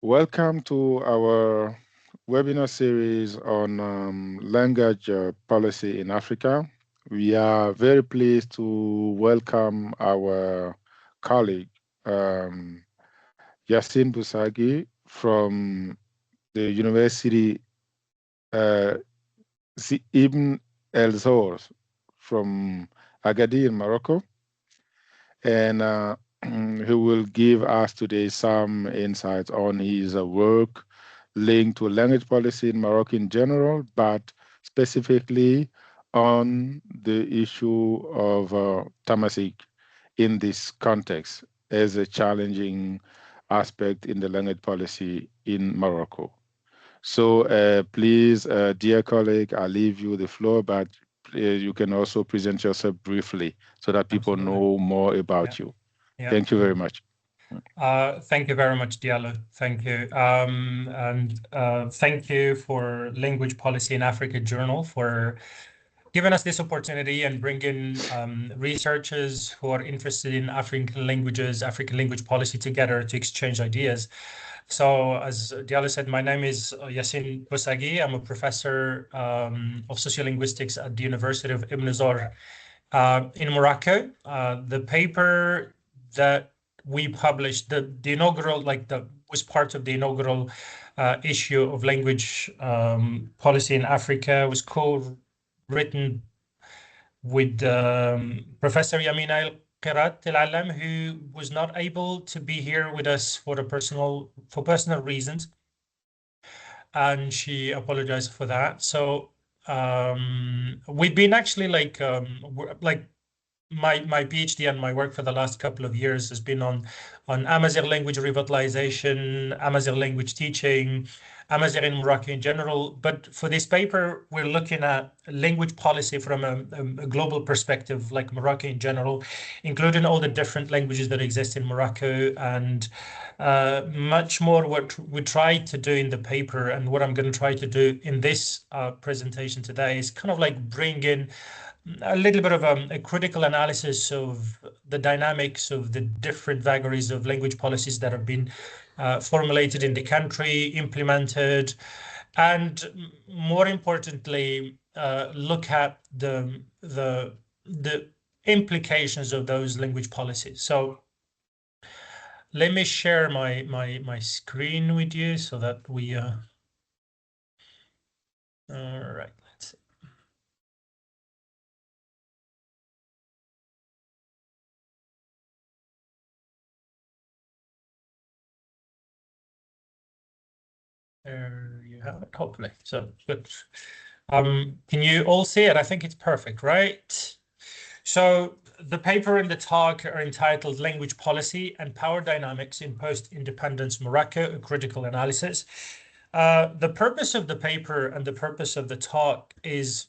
Welcome to our webinar series on language policy in Africa. We are very pleased to welcome our colleague, Yassine Boussagui from the University uh, Ibn El Zohr from Agadir in Morocco. And he will give us today some insights on his work linked to language policy in Morocco in general, but specifically on the issue of Tamazight in this context as a challenging aspect in the language policy in Morocco. So please, dear colleague, I'll leave you the floor, but you can also present yourself briefly so that people know more about you. Thank you very much. Thank you very much, Diallo. Thank you. And thank you for Language Policy in Africa Journal for giving us this opportunity and bringing researchers who are interested in African languages, African language policy together to exchange ideas. So as Diallo said, my name is Yassine Boussagui. I'm a professor of sociolinguistics at the University of Ibn Zohr in Morocco. The paper that we published, the inaugural, was part of the inaugural issue of language policy in Africa, was co-written with Professor Yamina Kirat, Allame, who was not able to be here with us for personal reasons, and she apologized for that. So we've been actually my PhD and my work for the last couple of years has been on Amazigh language revitalization, Amazigh language teaching, Amazigh in Morocco in general. But for this paper, we're looking at language policy from a global perspective, like Morocco in general, including all the different languages that exist in Morocco, and much more what we tried to do in the paper and what I'm going to try to do in this presentation today is kind of like bring in a little bit of a critical analysis of the dynamics of the different vagaries of language policies that have been formulated in the country, implemented, and more importantly, look at the implications of those language policies. So let me share my screen with you so that we all right. There you have it, hopefully. So good. Can you all see it? I think it's perfect, right? So the paper and the talk are entitled Language Policy and Power Dynamics in Post-Independence Morocco, a Critical Analysis. The purpose of the paper and the purpose of the talk is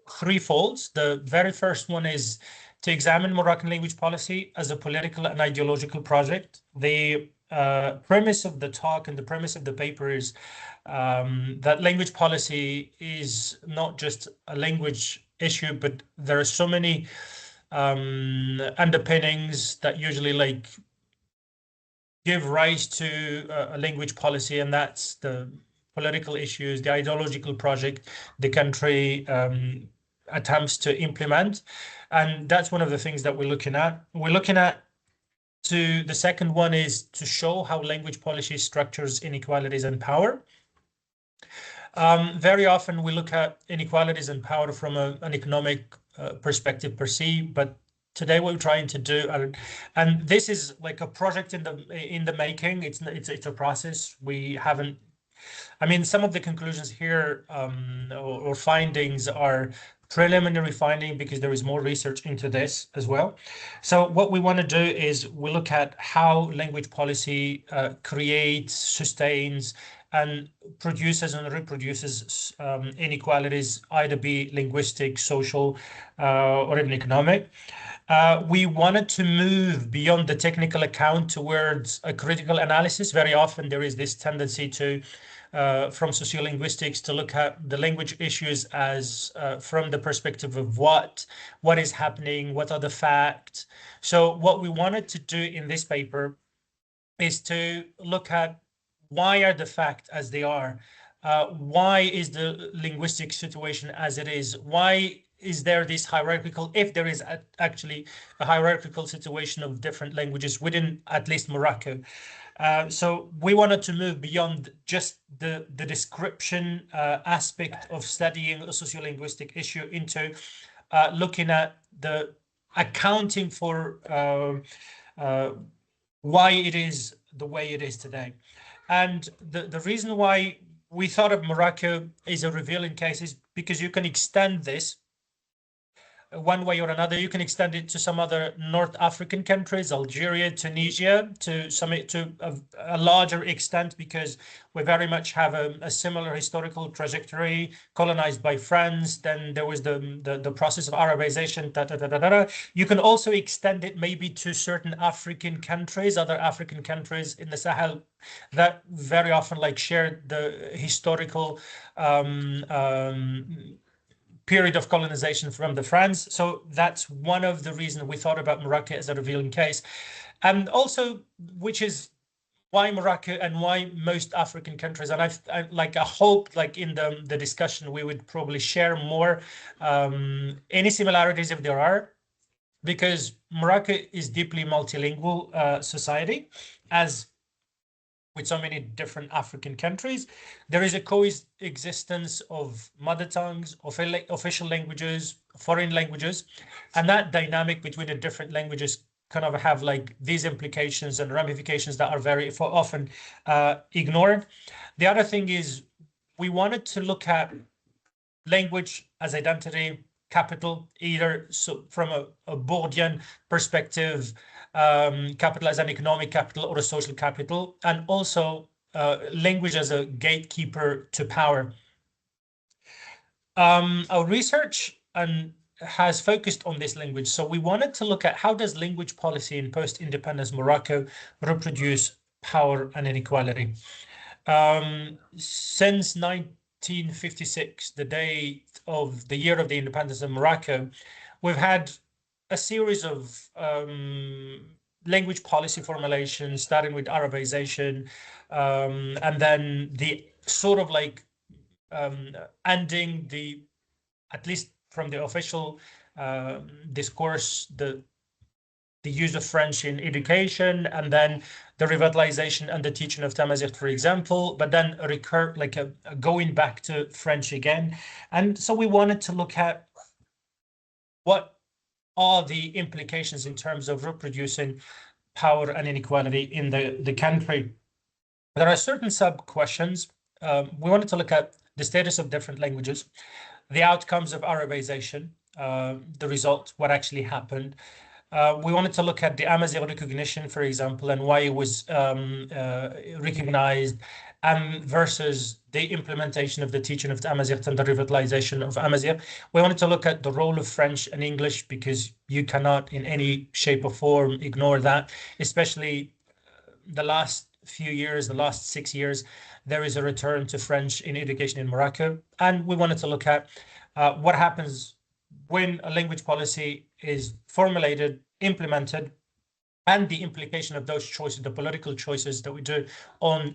threefold. The very first one is to examine Moroccan language policy as a political and ideological project. The premise of the talk and the premise of the paper is that language policy is not just a language issue, but there are so many underpinnings that usually give rise to a language policy, and that's the political issues, the ideological project the country attempts to implement. And that's one of the things that we're looking at. We're looking at the second one is to show how language policy structures inequalities and power. Very often we look at inequalities and power from an economic perspective per se, but today what we're trying to do, and this is like a project in the making. It's a process. We haven't. I mean, some of the conclusions here or findings are preliminary finding because there is more research into this as well. So what we want to do is we look at how language policy creates, sustains, and produces and reproduces inequalities, either be linguistic, social, or even economic. We wanted to move beyond the technical account towards a critical analysis. Very often there is this tendency to from sociolinguistics to look at the language issues as from the perspective of what is happening, what are the facts. So what we wanted to do in this paper is to look at why are the facts as they are? Why is the linguistic situation as it is? Why is there this hierarchical, if there is actually a hierarchical situation of different languages within at least Morocco? So we wanted to move beyond just the description aspect of studying a sociolinguistic issue into looking at the accounting for why it is the way it is today. And the reason why we thought of Morocco is a revealing case is because you can extend this one way or another. You can extend it to some other North African countries, Algeria, Tunisia, to a larger extent, because we very much have a similar historical trajectory, colonized by France. Then there was the process of Arabization. You can also extend it maybe to certain African countries, other African countries in the Sahel that very often like share the historical period of colonization from the France. So that's one of the reasons we thought about Morocco as a revealing case. And also, which is why Morocco and why most African countries. And I hope like in the discussion, we would probably share more any similarities if there are, because Morocco is deeply multilingual society, as with so many different African countries. There is a coexistence of mother tongues, official languages, foreign languages, and that dynamic between the different languages kind of have like these implications and ramifications that are very often ignored. The other thing is we wanted to look at language as identity capital, either so from a Bourdieuian perspective, capital as an economic capital or a social capital, and also language as a gatekeeper to power. Our research has focused on this language. So we wanted to look at how does language policy in post-independence Morocco reproduce power and inequality. Since 1956, the date of the year of the independence of Morocco, we've had a series of language policy formulations, starting with Arabization, and then the sort of like ending the, at least from the official discourse, the use of French in education, and then the revitalization and the teaching of Tamazight, for example, but then a going back to French again. And so we wanted to look at what are the implications in terms of reproducing power and inequality in the country. There are certain sub-questions. We wanted to look at the status of different languages, the outcomes of Arabization, the result, what actually happened. We wanted to look at the Amazigh recognition, for example, and why it was recognized, versus the implementation of the teaching of the Amazigh and the revitalization of Amazigh. We wanted to look at the role of French and English, because you cannot in any shape or form ignore that, especially the last few years, the last 6 years, there is a return to French in education in Morocco. And we wanted to look at what happens when a language policy is formulated, implemented, and the implication of those choices, the political choices that we do on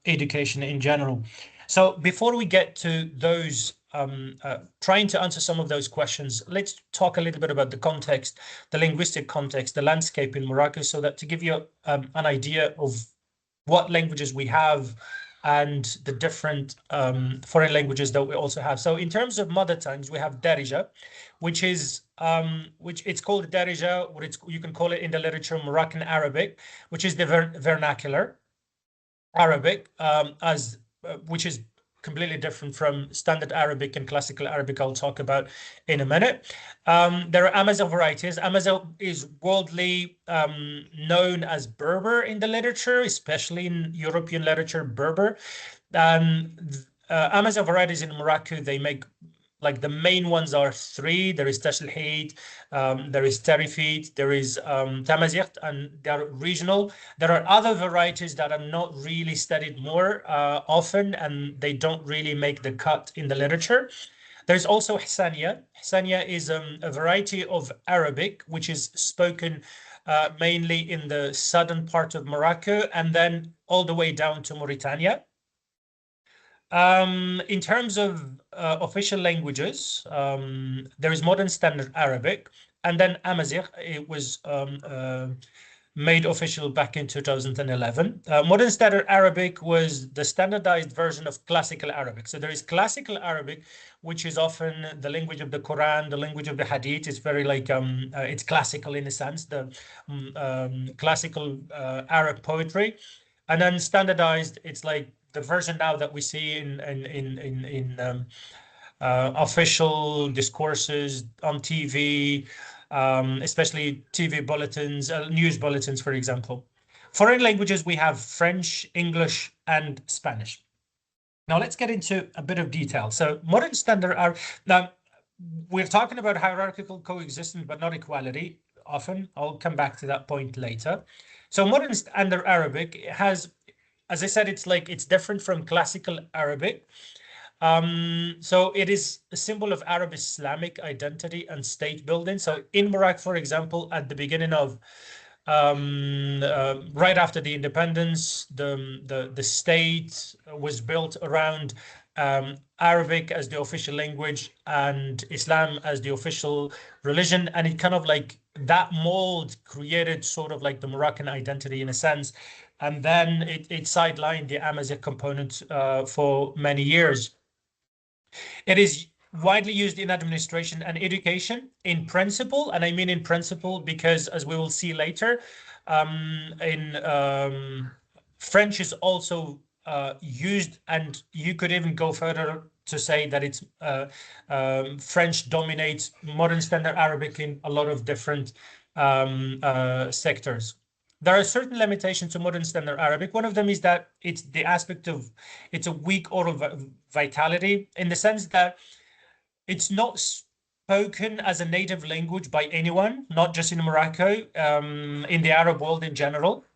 education in general. So before we get to those, trying to answer some of those questions, let's talk a little bit about the context, the linguistic context, the landscape in Morocco, so that to give you an idea of what languages we have and the different foreign languages that we also have. So in terms of mother tongues, we have Darija, which is which it's called Darija, or you can call it in the literature Moroccan Arabic, which is the vernacular Arabic, which is completely different from standard Arabic and classical Arabic, I'll talk about in a minute. There are Amazigh varieties. Amazigh is worldly known as Berber in the literature, especially in European literature, Berber. Amazigh varieties in Morocco, they make, like, the main ones are three. There is Tashlhid, there is Tarifit, there is Tamazight, and they're regional. There are other varieties that are not really studied more often, and they don't really make the cut in the literature. There's also Hassania. Hassania is a variety of Arabic, which is spoken mainly in the southern part of Morocco, and then all the way down to Mauritania. In terms of official languages, there is Modern Standard Arabic, and then Amazigh. It was made official back in 2011. Modern Standard Arabic was the standardized version of Classical Arabic. So there is Classical Arabic, which is often the language of the Quran, the language of the Hadith. It's very like it's classical in a sense, the classical Arab poetry, and then standardized. It's like the version now that we see in official discourses on TV, especially TV bulletins, news bulletins, for example. Foreign languages, we have French, English, and Spanish. Now let's get into a bit of detail. So modern standard are now we're talking about hierarchical coexistence, but not equality. Often, I'll come back to that point later. So modern standard Arabic has, as I said, it's different from classical Arabic. So it is a symbol of Arab Islamic identity and state building. So in Morocco, for example, at the beginning of right after the independence, the state was built around Arabic as the official language and Islam as the official religion, and it kind of like that mold created sort of like the Moroccan identity in a sense, and then it sidelined the Amazigh component for many years. It is widely used in administration and education in principle, and I mean in principle because, as we will see later, French is also used, and you could even go further to say that it's French dominates modern standard Arabic in a lot of different sectors. There are certain limitations to modern standard Arabic. One of them is that it's the aspect of it's a weak oral vitality, in the sense that it's not spoken as a native language by anyone, not just in Morocco, in the Arab world in general.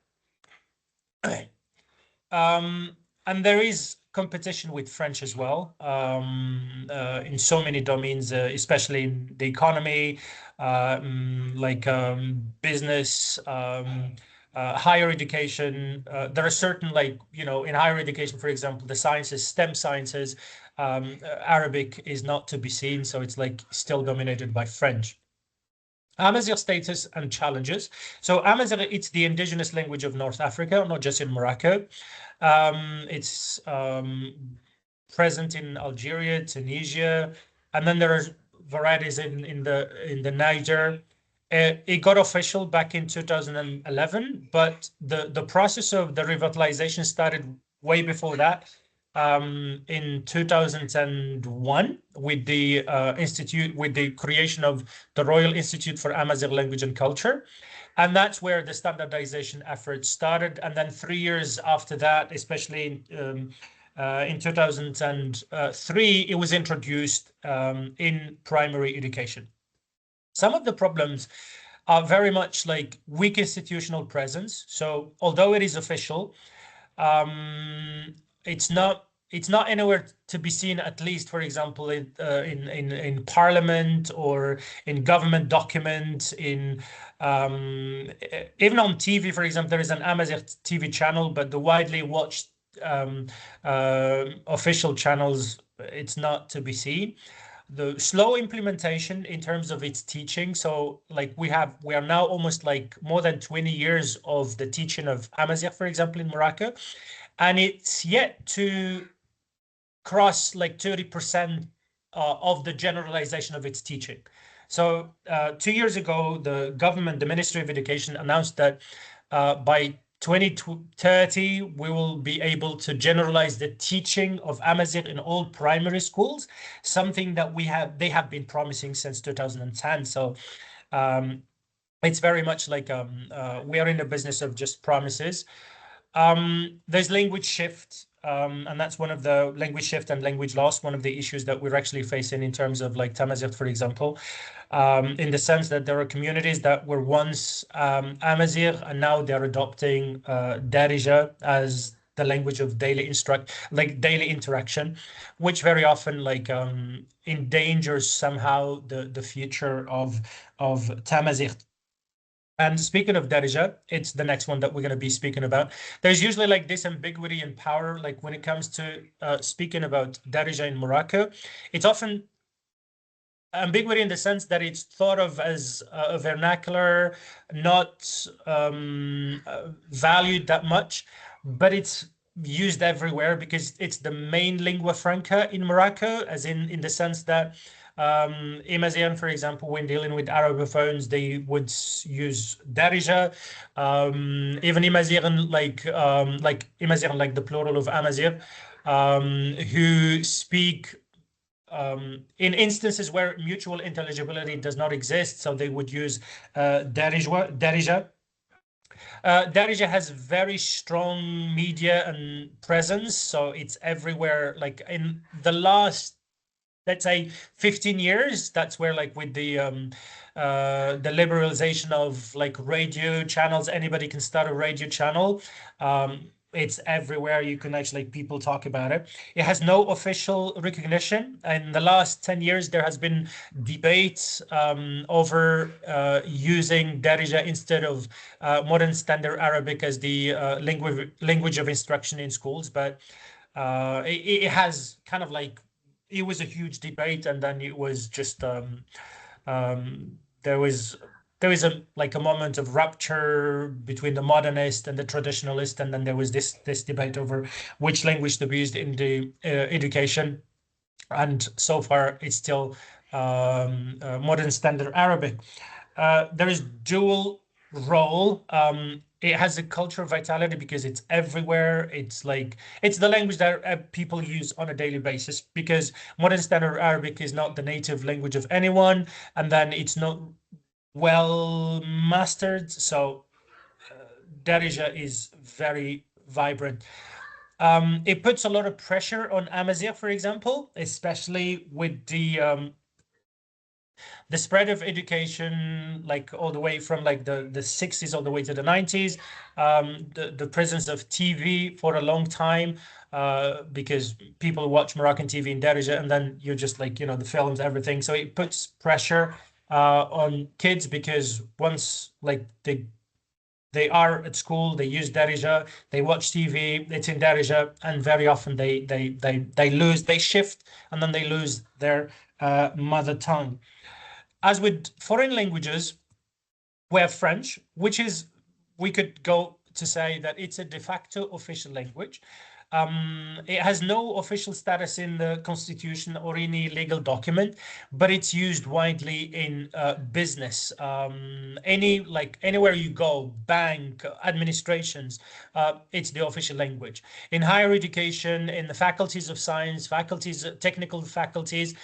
And there is competition with French as well, in so many domains, especially in the economy, business, higher education. There are certain, in higher education, for example, the sciences, STEM sciences, Arabic is not to be seen, so it's like still dominated by French. Amazigh status and challenges. So Amazigh, it's the indigenous language of North Africa, not just in Morocco. It's present in Algeria, Tunisia, and then there are varieties in the Niger. It got official back in 2011, but the process of the revitalization started way before that. In 2001 with the with the creation of the Royal Institute for Amazigh Language and Culture. And that's where the standardization effort started. And then 3 years after that, especially in 2003, it was introduced in primary education. Some of the problems are very much like weak institutional presence. So although it is official, it's not anywhere to be seen, at least, for example, in parliament or in government documents, in even on TV, for example. There is an Amazigh TV channel, but the widely watched official channels, it's not to be seen. The slow implementation in terms of its teaching. So like we are now almost like more than 20 years of the teaching of Amazigh, for example, in Morocco, and it's yet to cross like 30% of the generalization of its teaching. So 2 years ago, the government, the Ministry of Education, announced that by 2030, we will be able to generalize the teaching of Amazigh in all primary schools, something that they have been promising since 2010. So it's very much like we are in the business of just promises. There's language shift, and that's one of the language shift and language loss, one of the issues that we're actually facing in terms of like Tamazight, for example, in the sense that there are communities that were once Amazigh and now they're adopting Darija as the language of daily interaction, which very often endangers somehow the future of Tamazight. And speaking of Darija, it's the next one that we're going to be speaking about. There's usually like this ambiguity in power, like when it comes to speaking about Darija in Morocco, it's often ambiguity in the sense that it's thought of as a vernacular, not valued that much, but it's used everywhere because it's the main lingua franca in Morocco, as in the sense that Imazian, for example, when dealing with Arabophones, they would use Darija. Even Imazian, like Imazian, like the plural of Amazigh, who speak in instances where mutual intelligibility does not exist, so they would use Darija. Darija has very strong media and presence, so it's everywhere. Like in the last, let's say, 15 years, that's where, like, with the liberalization of like radio channels, anybody can start a radio channel. It's everywhere. You can actually, like, people talk about it. It has no official recognition. In the last 10 years, there has been debates over using Darija instead of modern standard Arabic as the language of instruction in schools. But it has kind of like, it was a huge debate, and then it was just there was a like a moment of rupture between the modernist and the traditionalist, and then there was this debate over which language to be used in the education, and so far it's still modern standard Arabic. There is dual role. It has a cultural vitality because it's everywhere. It's like, it's the language that people use on a daily basis, because modern standard Arabic is not the native language of anyone, and then it's not well mastered. So Darija is very vibrant. It puts a lot of pressure on Amazigh, for example, especially with the spread of education, like all the way from like the 60s all the way to the 90s, the presence of TV for a long time, because people watch Moroccan TV in Darija, and then you're just like, the films, everything. So it puts pressure on kids, because once like they are at school, they use Darija, they watch TV, it's in Darija, and very often they shift, and then they lose their mother tongue. As with foreign languages, we have French, which is, we could go to say that it's a de facto official language. It has no official status in the constitution or any legal document, but it's used widely in business. Anywhere you go, bank, administrations, it's the official language. In higher education, in the faculties of science, technical faculties,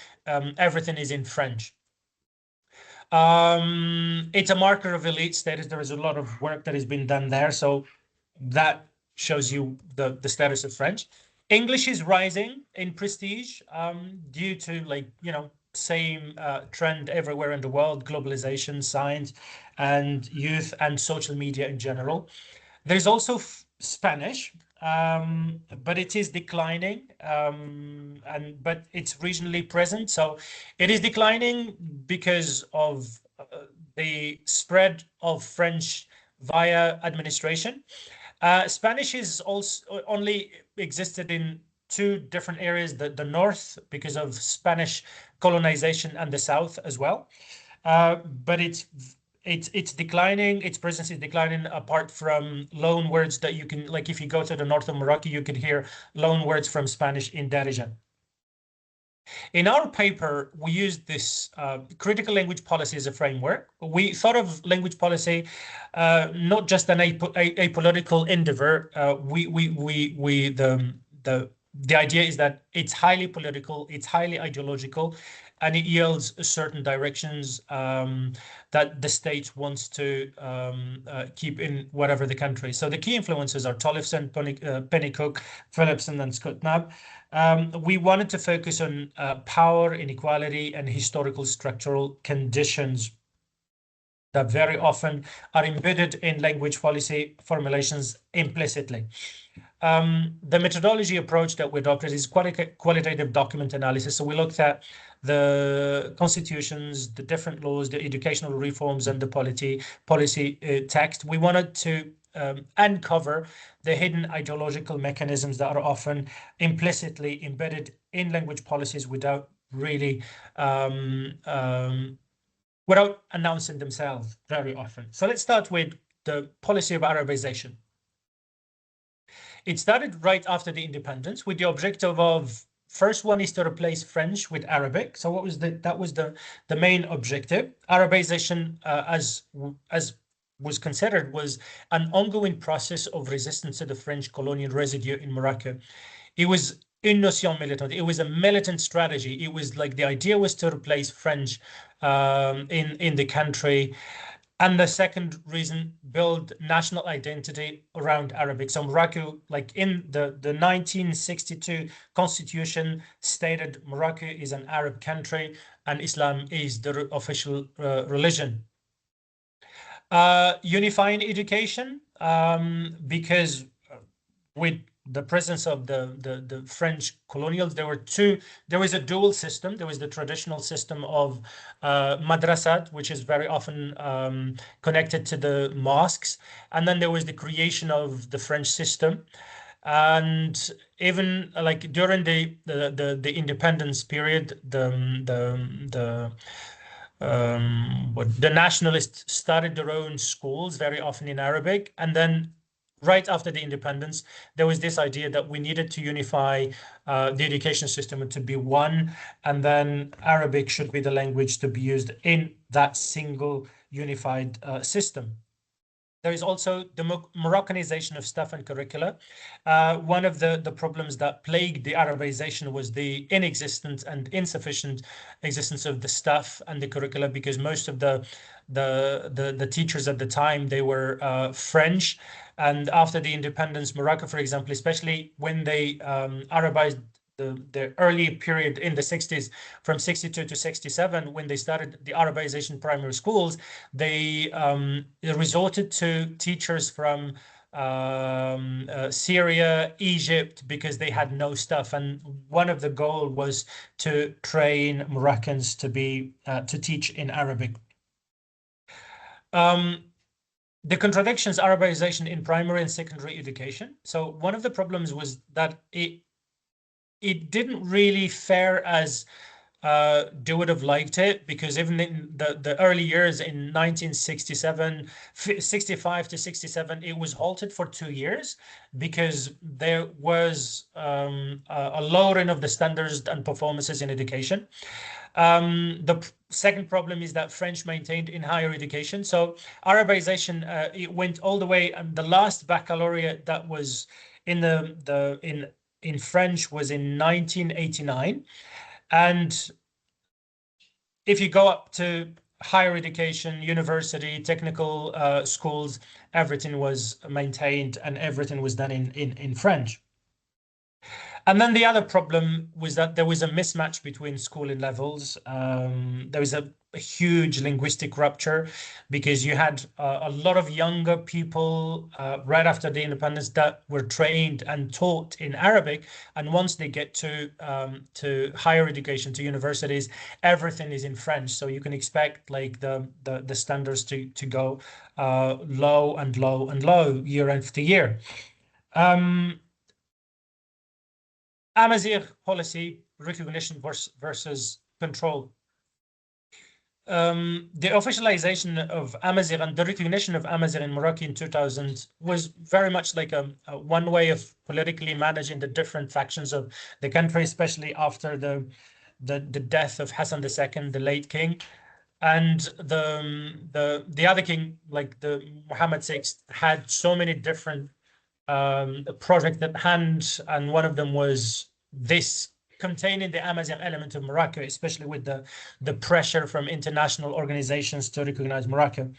everything is in French. It's a marker of elite status. There is a lot of work that has been done there, so that shows you the status of French. English is rising in prestige due to, like, same trend everywhere in the world: globalization, science, and youth, and social media in general. There's also Spanish, but it is declining, but it's regionally present. So it is declining because of the spread of French via administration. Spanish is also only existed in two different areas: the north, because of Spanish colonization, and the south as well. But it's declining. Its presence is declining, apart from loan words that you can, like, if you go to the north of Morocco, you could hear loan words from Spanish in Darija. In our paper, we used this critical language policy as a framework. We thought of language policy not just an apolitical endeavor. The idea is that it's highly political, it's highly ideological, and it yields certain directions that the state wants to keep in whatever the country. So the key influences are Tollefson, Pennycook, Phillipson, and Scott Knapp. We wanted to focus on power, inequality, and historical structural conditions that very often are embedded in language policy formulations implicitly. The methodology approach that we adopted is qualitative document analysis. So we looked at the constitutions, the different laws, the educational reforms, and the policy text. We wanted to uncover the hidden ideological mechanisms that are often implicitly embedded in language policies without really without announcing themselves very often. So let's start with the policy of Arabization. It started right after the independence with the objective of first one is to replace French with Arabic. So what was that was the main objective. Arabization, as was considered, was an ongoing process of resistance to the French colonial residue in Morocco. It was une notion militante. It was a militant strategy. It was like the idea was to replace French in the country. And the second reason, build national identity around Arabic. So Morocco, like in the 1962 constitution, stated Morocco is an Arab country and Islam is the official religion. Unifying education, because with the presence of the French colonials, there was a dual system. There was the traditional system of madrasat, which is very often connected to the mosques. And then there was the creation of the French system. And even like during the independence period, the nationalists started their own schools, very often in Arabic. And then right after the independence, there was this idea that we needed to unify the education system to be one, and then Arabic should be the language to be used in that single unified system. There is also the Moroccanization of stuff and curricula. One of the problems that plagued the Arabization was the inexistent and insufficient existence of the stuff and the curricula, because most of the teachers at the time, they were French. And after the independence, Morocco, for example, especially when they Arabized the early period in the 60s, from 62 to 67, when they started the Arabization primary schools, they resorted to teachers from Syria, Egypt, because they had no stuff. And one of the goal was to train Moroccans to teach in Arabic. The contradictions, Arabization in primary and secondary education. So one of the problems was that it didn't really fare as they would have liked it, because even in the early years in 1967, 65 to 67, it was halted for 2 years because there was a lowering of the standards and performances in education. The second problem is that French maintained in higher education. So Arabization, it went all the way, and the last baccalaureate that was in French was in 1989. And if you go up to higher education, university, technical schools, everything was maintained and everything was done in French. And then the other problem was that there was a mismatch between schooling levels. There was a huge linguistic rupture because you had a lot of younger people right after the independence that were trained and taught in Arabic. And once they get to higher education, to universities, everything is in French. So you can expect like the standards to go low and low and low year after year. Amazigh policy, recognition versus control. The officialization of Amazigh and the recognition of Amazigh in Morocco in 2000 was very much like a one way of politically managing the different factions of the country, especially after the death of Hassan II, the late king. And the other king, like the Mohammed VI, had so many different project at hand, and one of them was this, containing the Amazigh element of Morocco, especially with the pressure from international organizations to recognize Morocco.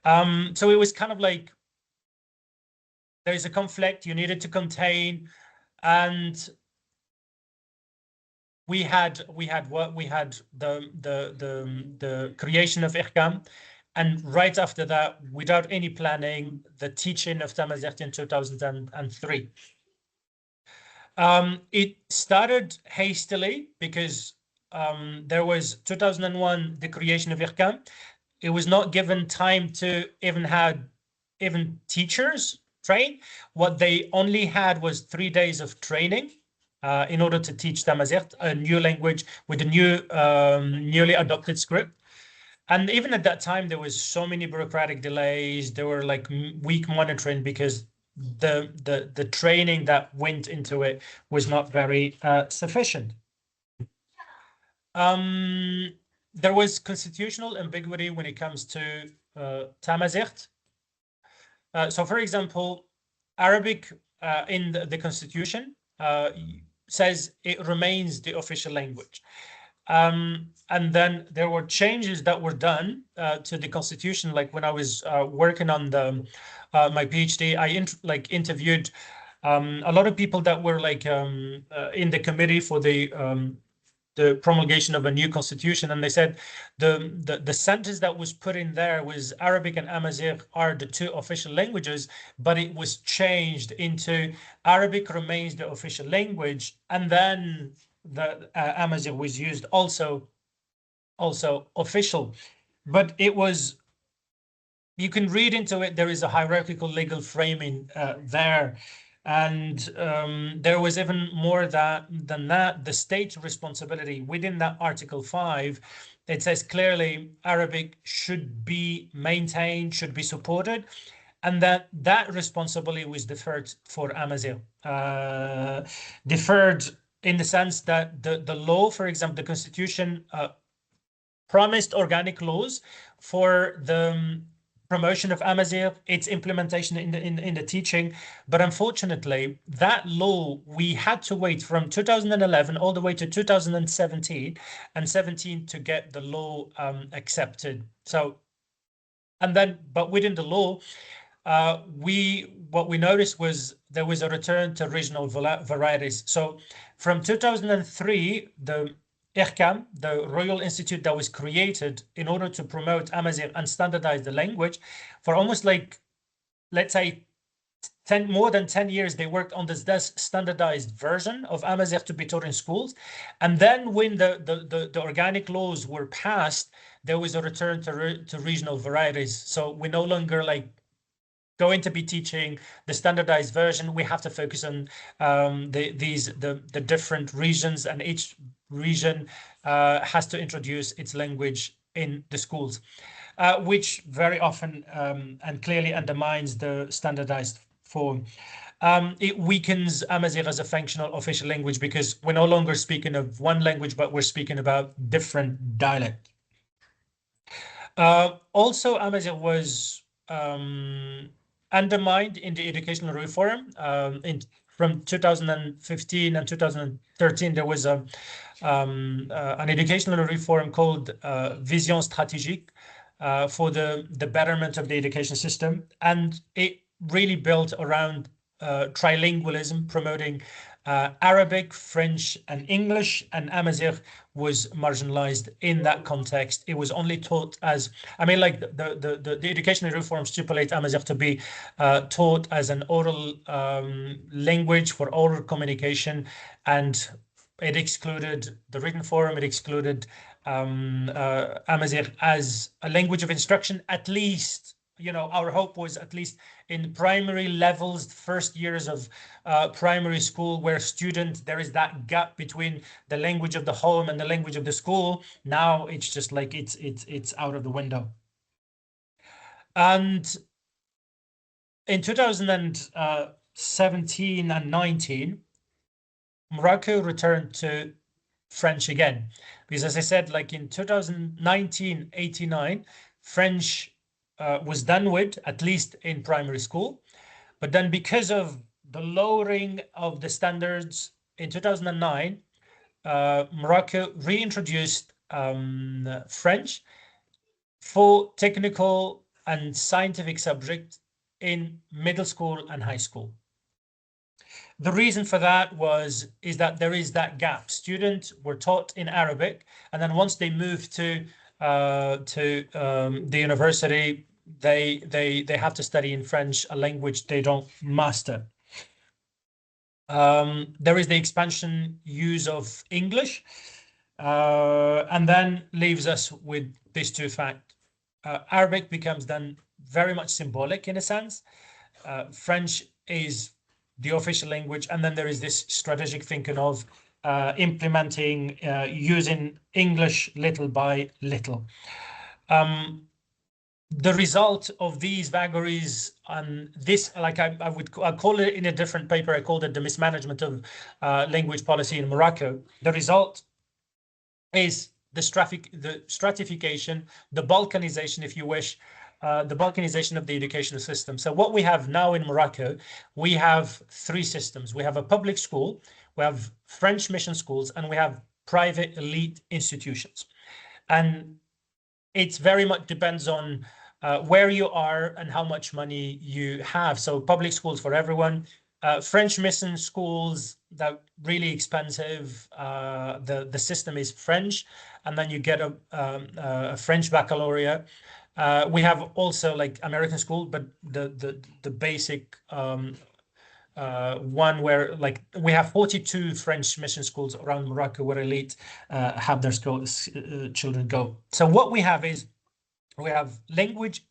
So it was kind of like there is a conflict you needed to contain, and we had the creation of Ihkam. And right after that, without any planning, the teaching of Tamazight in 2003. It started hastily because there was 2001, the creation of IRCAM. It was not given time to even teachers train. What they only had was 3 days of training in order to teach Tamazight, a new language with a newly adopted script. And even at that time, there was so many bureaucratic delays. There were like weak monitoring because the training that went into it was not very sufficient. There was constitutional ambiguity when it comes to Tamazight. So, for example, Arabic in the constitution says it remains the official language. And then there were changes that were done to the constitution. Like when I was working on my PhD, I interviewed a lot of people that were in the committee for the promulgation of a new constitution, and they said the sentence that was put in there was Arabic and Amazigh are the two official languages, but it was changed into Arabic remains the official language, and then the Amazigh was used also official. But it was, you can read into it, there is a hierarchical legal framing there. And there was even more than that, the state responsibility within that Article 5. It says clearly Arabic should be maintained, should be supported, and that responsibility was deferred for Amazigh. Deferred in the sense that the law, for example, the Constitution promised organic laws for the promotion of Amazigh, its implementation in the teaching. But unfortunately, that law, we had to wait from 2011 all the way to 2017 and 17 to get the law accepted. So, and then, but within the law, what we noticed was there was a return to regional varieties. So from 2003, the IRCAM, the Royal Institute that was created in order to promote Amazigh and standardize the language, for almost like, let's say, more than 10 years, they worked on this standardized version of Amazigh to be taught in schools. And then when the organic laws were passed, there was a return to regional varieties. So we no longer going to be teaching the standardized version. We have to focus on the different regions, and each region has to introduce its language in the schools, which very often and clearly undermines the standardized form. It weakens Amazigh as a functional official language because we're no longer speaking of one language, but we're speaking about different dialects. Also, Amazigh was undermined in the educational reform. From 2015 and 2013, there was an educational reform called Vision Stratégique for the betterment of the education system. And it really built around trilingualism, promoting Arabic, French, and English, and Amazigh was marginalized in that context. It was only taught as, I mean, like the educational reform stipulate Amazigh to be taught as an oral language for oral communication, and it excluded the written form. It excluded Amazigh as a language of instruction, at least. Our hope was at least in primary levels, first years of primary school, where there is that gap between the language of the home and the language of the school. Now it's just like it's out of the window. And in 2017 and 19, Morocco returned to French again, because as I said, like in 2019-89, French was done with, at least in primary school. But then because of the lowering of the standards in 2009, Morocco reintroduced French for technical and scientific subjects in middle school and high school. The reason for that is that there is that gap. Students were taught in Arabic, and then once they moved to the university, they have to study in French, a language they don't master. There is the expansion use of English, and then leaves us with these two facts. Arabic becomes then very much symbolic in a sense. French is the official language, and then there is this strategic thinking of implementing, using English little by little. The result of these vagaries and this, like I call it in a different paper, I called it the mismanagement of language policy in Morocco. The result is the stratification, the balkanization, if you wish, the balkanization of the educational system. So what we have now in Morocco, we have three systems. We have a public school, we have French mission schools, and we have private elite institutions. And it very much depends on where you are and how much money you have. So public schools for everyone. French mission schools, that really expensive. The system is French, and then you get a French baccalaureate. We have also like American school, but the basic one where like we have 42 French mission schools around Morocco where elite have their children go. So what we have is we have language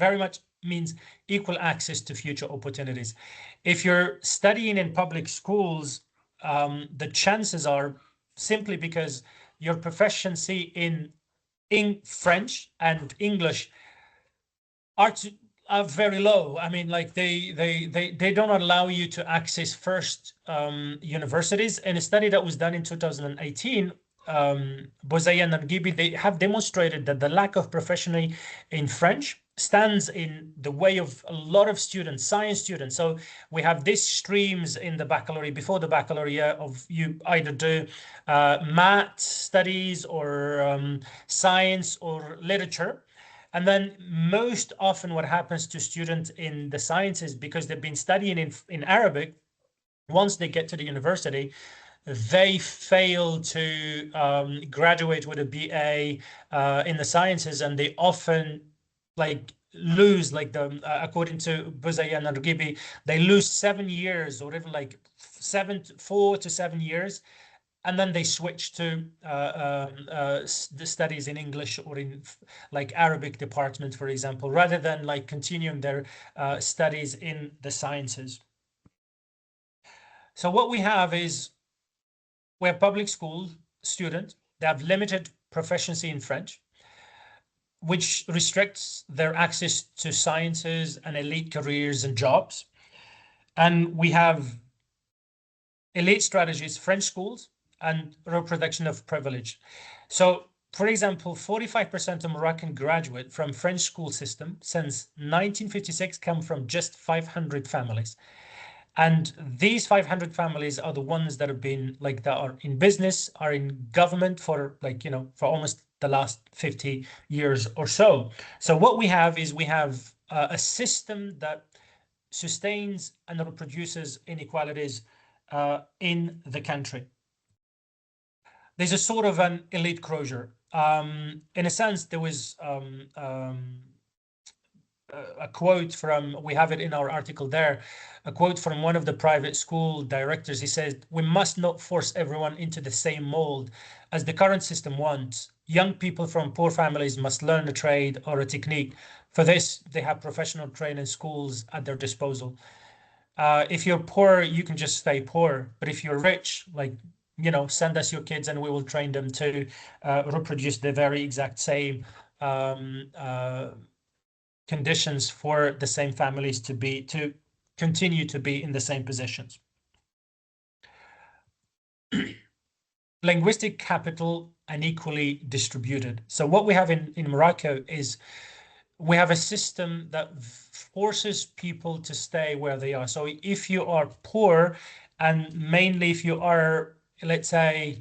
very much means equal access to future opportunities. If you're studying in public schools, the chances are simply because your proficiency in French and English are very low. I mean, like they don't allow you to access first universities. In a study that was done in 2018, Boussagui and Nargibi, they have demonstrated that the lack of proficiency in French stands in the way of a lot of students, science students. So we have these streams in the baccalaureate, before the baccalaureate, of you either do math studies or science or literature. And then most often what happens to students in the sciences, because they've been studying in Arabic, once they get to the university, they fail to graduate with a BA in the sciences, and they often like lose, like according to Boussagui and Nargibi, they lose 7 years or even like 4 to 7 years, and then they switch to the studies in English or in like Arabic department, for example, rather than like continuing their studies in the sciences. So what we have is we have public school students, they have limited proficiency in French, which restricts their access to sciences and elite careers and jobs. And we have elite strategies, French schools, and reproduction of privilege. So, for example, 45% of Moroccan graduate from French school system since 1956 come from just 500 families. And these 500 families are the ones that have been like, that are in business, are in government for like, you know, for almost the last 50 years or so. So what we have is we have a system that sustains and reproduces inequalities in the country. There's a sort of an elite closure. In a sense, there was a quote from, we have it in our article there, a quote from one of the private school directors. He said, "We must not force everyone into the same mold as the current system wants. Young people from poor families must learn a trade or a technique. For this, they have professional training schools at their disposal. If you're poor, you can just stay poor. But if you're rich, like, you know, send us your kids and we will train them to reproduce the very exact same conditions for the same families to continue to be in the same positions." Linguistic capital unequally distributed. So what we have in Morocco is we have a system that forces people to stay where they are. So if you are poor, and mainly if you are, let's say,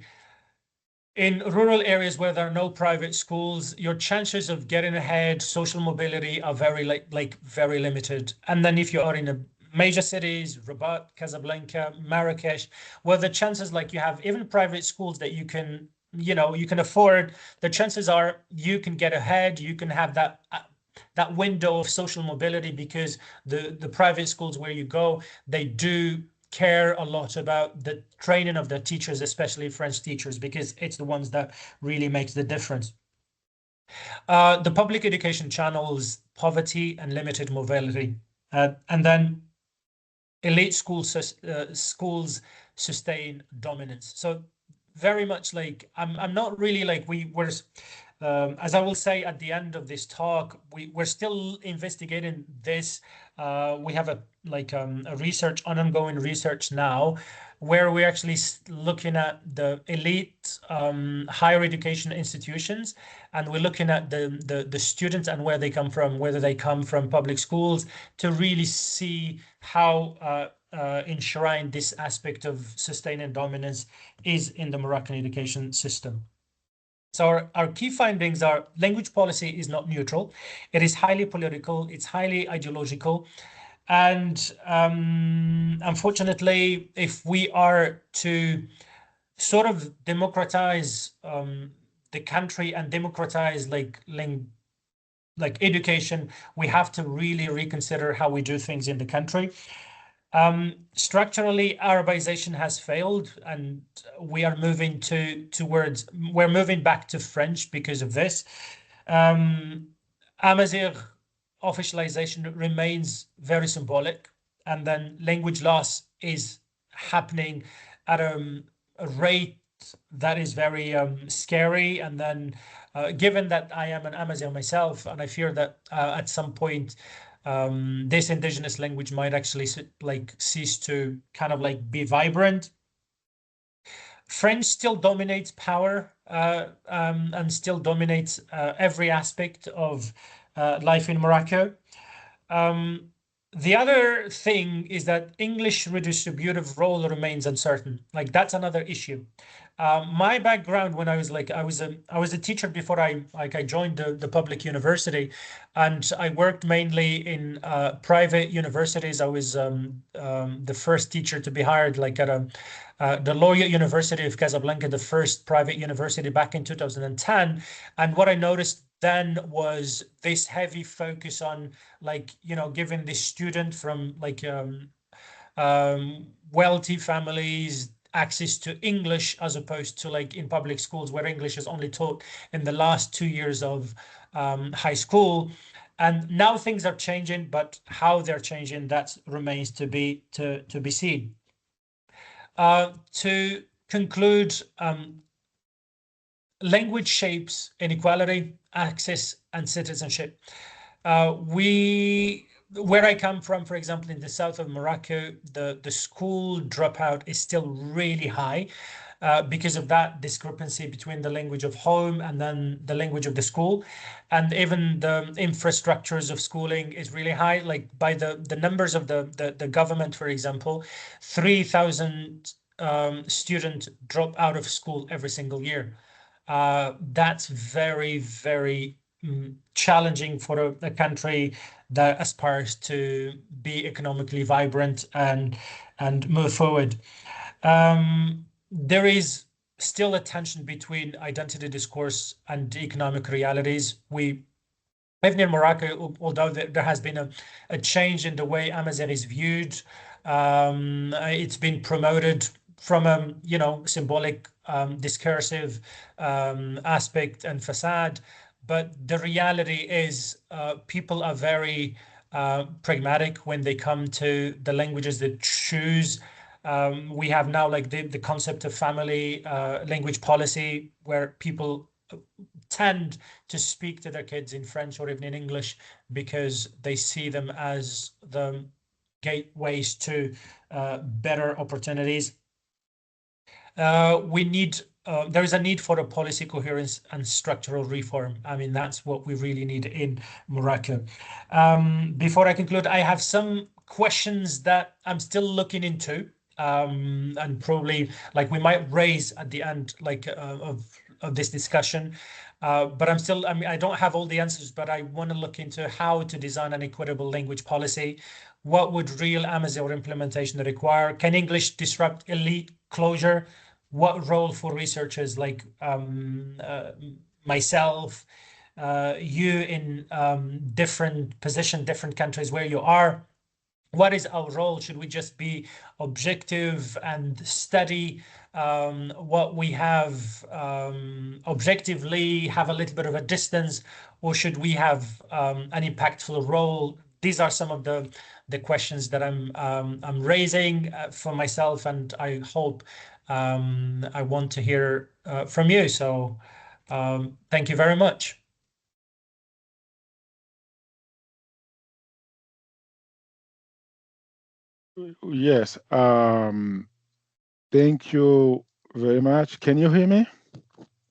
in rural areas where there are no private schools, your chances of getting ahead, social mobility, are very very limited. And then if you are in a major cities, Rabat, Casablanca, Marrakesh, where the chances, like, you have even private schools that you can, you know, you can afford, the chances are you can get ahead, you can have that window of social mobility, because the private schools where you go, they do care a lot about the training of the teachers, especially French teachers, because it's the ones that really makes the difference. The public education channels poverty and limited mobility, and then elite schools sustain dominance. So very much like I'm not really like we're as I will say at the end of this talk, we're still investigating this. We have a research, ongoing research now, where we're actually looking at the elite higher education institutions, and we're looking at the students and where they come from, whether they come from public schools, to really see how enshrined this aspect of sustaining dominance is in the Moroccan education system. So our key findings are: language policy is not neutral. It is highly political. It's highly ideological. And unfortunately, if we are to sort of democratize the country and democratize like education, we have to really reconsider how we do things in the country. Structurally, Arabization has failed, and we are moving we're moving back to French because of this. Amazigh officialization remains very symbolic, and then language loss is happening at a rate that is very scary. And then, given that I am an Amazigh myself, and I fear that at some point this indigenous language might actually cease to kind of like be vibrant. French still dominates power and still dominates every aspect of life in Morocco. The other thing is that English redistributive role remains uncertain. Like that's another issue. My background, when I was a teacher before I joined the public university, and I worked mainly in private universities. I was the first teacher to be hired like at the Laureate University of Casablanca, the first private university back in 2010. And what I noticed then was this heavy focus on giving this student from wealthy families access to English, as opposed to like in public schools where English is only taught in the last 2 years of high school. And now things are changing, but how they're changing, that remains to be seen. To conclude, language shapes inequality, access, and citizenship. Where I come from, for example, in the south of Morocco, the school dropout is still really high because of that discrepancy between the language of home and then the language of the school. And even the infrastructures of schooling is really high. Like by the numbers of the government, for example, 3,000 students drop out of school every single year. That's very, very challenging for a country that aspires to be economically vibrant and move forward. There is still a tension between identity discourse and economic realities. Even in Morocco, although there has been a change in the way Amazigh is viewed, it's been promoted from a symbolic discursive aspect and facade. But the reality is people are very pragmatic when they come to the languages they choose. We have now like the concept of family language policy, where people tend to speak to their kids in French or even in English because they see them as the gateways to better opportunities. There is a need for a policy coherence and structural reform. I mean, that's what we really need in Morocco. Before I conclude, I have some questions that I'm still looking into, and probably like we might raise at the end of this discussion. But I mean, I don't have all the answers, but I want to look into how to design an equitable language policy. What would real Amazigh implementation require? Can English disrupt elite closure? What role for researchers like myself, you in different countries where you are? what is our role? Should we just be objective and study what we have objectively, have a little bit of a distance, or should we have an impactful role? These are some of the questions that I'm raising for myself, and I hope I want to hear from you. So thank you very much. Yes. Thank you very much. Can you hear me?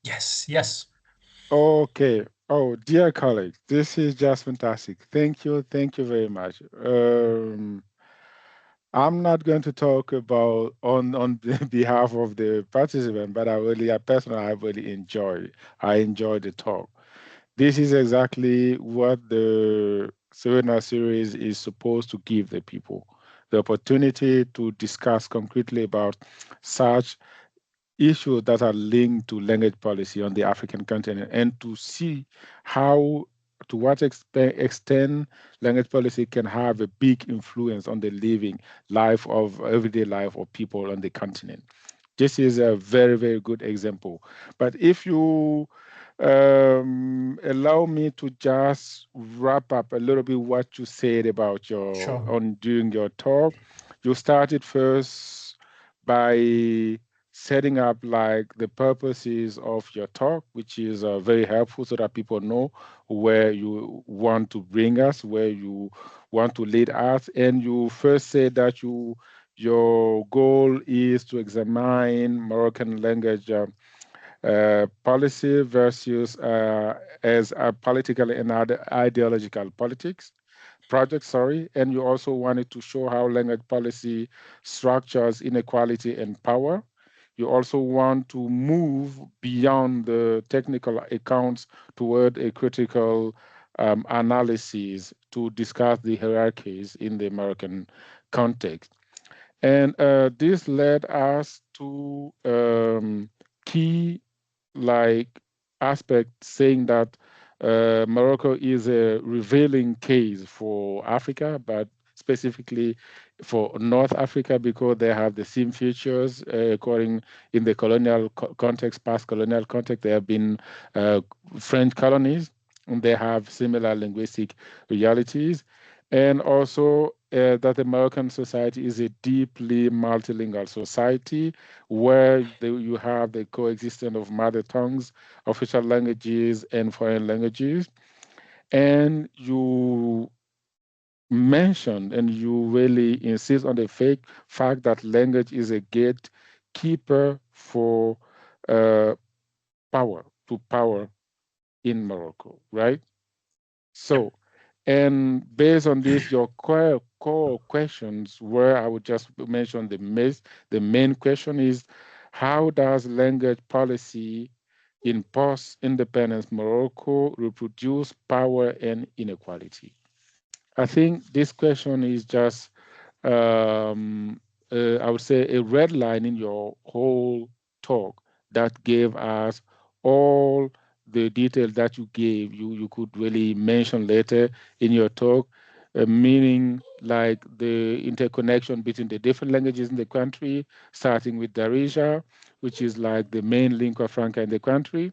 Yes, yes, Okay. Oh, dear colleague, this is just fantastic. Thank you. Thank you very much. I'm not going to talk about on behalf of the participant, but I personally, I enjoy the talk. This is exactly what the seminar series is supposed to give the people, the opportunity to discuss concretely about such issues that are linked to language policy on the African continent and to see how, to what extent language policy can have a big influence on the living life of everyday life of people on the continent. This is a very, very good example. But if you allow me to just wrap up a little bit what you said about your sure, on during your talk. You started first by setting up like the purposes of your talk, which is very helpful so that people know where you want to bring us, where you want to lead us. And you first said that your goal is to examine Moroccan language policy versus as a political and ideological politics project, sorry, and you also wanted to show how language policy structures inequality and power. You also want to move beyond the technical accounts toward a critical analysis to discuss the hierarchies in the American context. And this led us to key like aspect saying that Morocco is a revealing case for Africa, but specifically for North Africa because they have the same features according in the colonial context, past colonial context. They have been French colonies and they have similar linguistic realities. And also that American society is a deeply multilingual society where you have the coexistence of mother tongues, official languages, and foreign languages. And you mentioned and you really insist on the fact that language is a gatekeeper for uh, power in Morocco, right? yep, So, and based on this, your core questions, where I would just mention the main question is, how does language policy in post-independence Morocco reproduce power and inequality? I think this question is just, um, I would say, a red line in your whole talk that gave us all the details that you gave. You could really mention later in your talk, meaning like the interconnection between the different languages in the country, starting with Darija, which is like the main lingua franca in the country,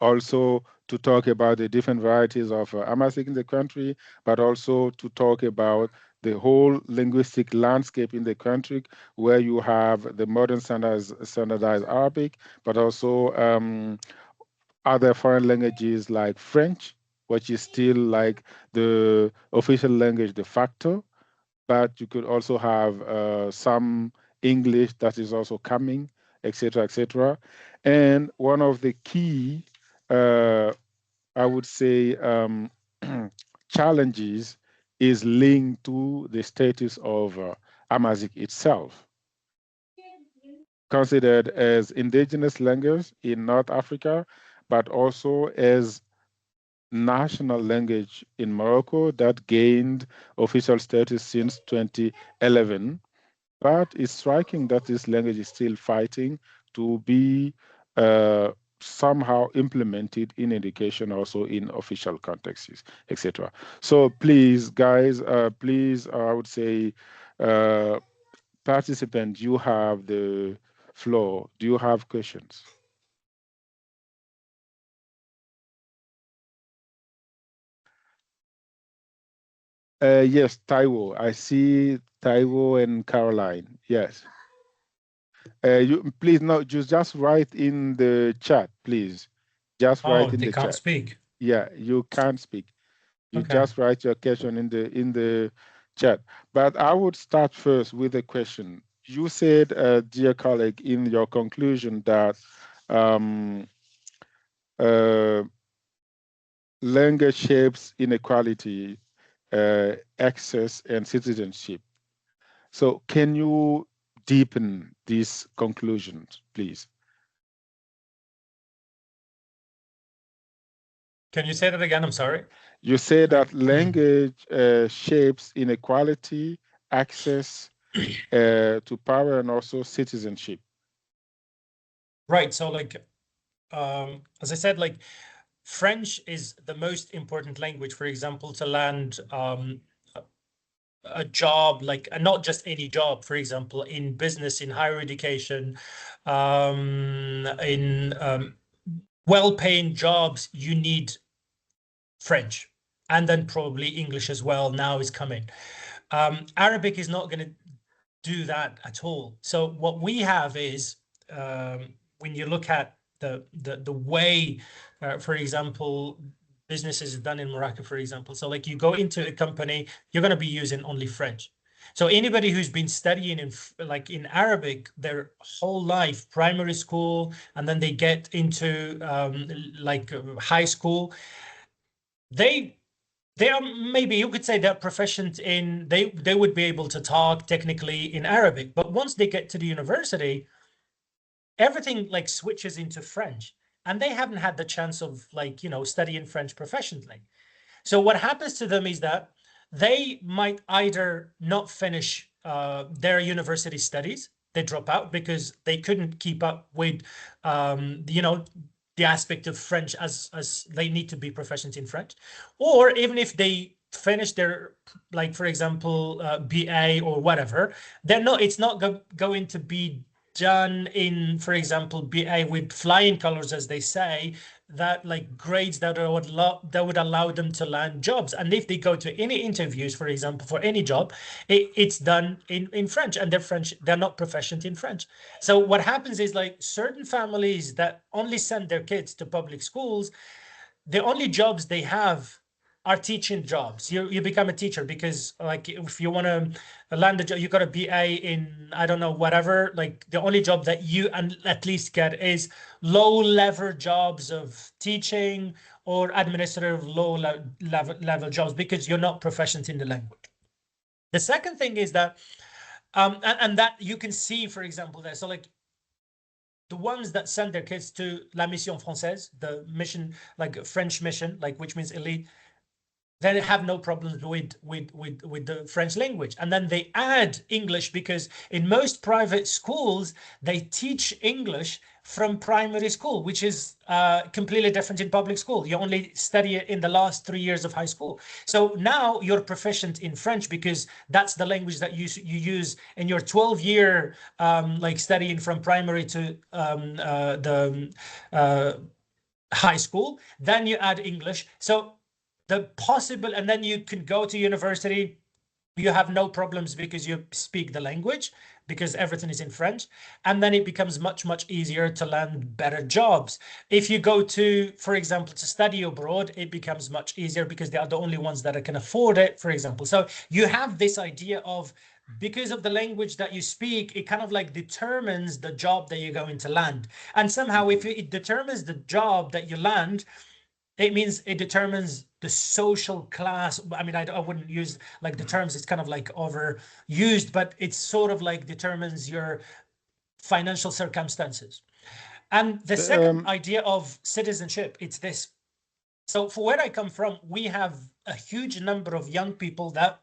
also to talk about the different varieties of Amharic in the country, but also to talk about the whole linguistic landscape in the country, where you have the modern standardized Arabic, but also other foreign languages like French, which is still like the official language de facto, but you could also have some English that is also coming, etc., etc. And one of the key, uh, I would say, challenges is linked to the status of Amharic itself, considered as indigenous language in North Africa, but also as national language in Morocco that gained official status since 2011. But it's striking that this language is still fighting to be somehow implemented in education, also in official contexts, etc. So please, guys, please, I would say, participants, you have the floor. Do you have questions? Yes, Taiwo. I see Taiwo and Caroline. Yes. You please no, just write in the chat, please. Just Oh, write in they the can't chat. speak. Yeah, you can't speak. You Okay. just write your question in the chat. But I would start first with a question. You said, dear colleague, in your conclusion that um, uh, language shapes inequality, access, and citizenship. So, can you deepen these conclusions, please? Can you say that again? I'm sorry. You say that language shapes inequality, access to power, and also citizenship. Right. So like, as I said, like French is the most important language, for example, to land a job, like not just any job, for example, in business, in higher education, in well-paying jobs, you need French, and then probably English as well now is coming. Arabic is not going to do that at all. So what we have is, when you look at the way, for example, business is done in Morocco, for example. So like you go into a company, you're going to be using only French. So anybody who's been studying in Arabic their whole life, primary school, and then they get into high school, they they are, maybe you could say they're proficient in, they would be able to talk technically in Arabic, but once they get to the university, everything like switches into French, and they haven't had the chance of studying French professionally. So what happens to them is that they might either not finish their university studies, they drop out because they couldn't keep up with the aspect of French as they need to be proficient in French, or even if they finish their, like for example, BA or whatever, they're not. It's not going to be done in, for example, BA with flying colors, as they say, that like grades that would allow them to land jobs. And if they go to any interviews, for example, for any job, it's done in French, and they're not proficient in French. So what happens is, like, certain families that only send their kids to public schools, the only jobs they have are teaching jobs. You become a teacher because, like, if you want to land a job, you got a BA in, I don't know, whatever. Like, the only job that you at least get is low level jobs of teaching or administrative level jobs, because you're not proficient in the language. The second thing is that and that you can see, for example, there. So like, the ones that send their kids to La Mission Française, the mission, like French mission, like, which means elite, they have no problems with the French language. And then they add English, because in most private schools, they teach English from primary school, which is completely different in public school. You only study it in the last 3 years of high school. So now you're proficient in French because that's the language that you use in your 12-year like studying from primary to the high school. Then you add English. So the possible, and then you can go to university, you have no problems because you speak the language, because everything is in French, and then it becomes much easier to land better jobs. If you go to, for example, to study abroad, it becomes much easier because they are the only ones that can afford it, for example. So you have this idea of, because of the language that you speak, it kind of like determines the job that you're going to land. And somehow, if it determines the job that you land, it means it determines the social class. I mean, I wouldn't use like the terms, it's kind of like overused, but it's sort of like determines your financial circumstances. And the second idea of citizenship, it's this. So for where I come from, we have a huge number of young people that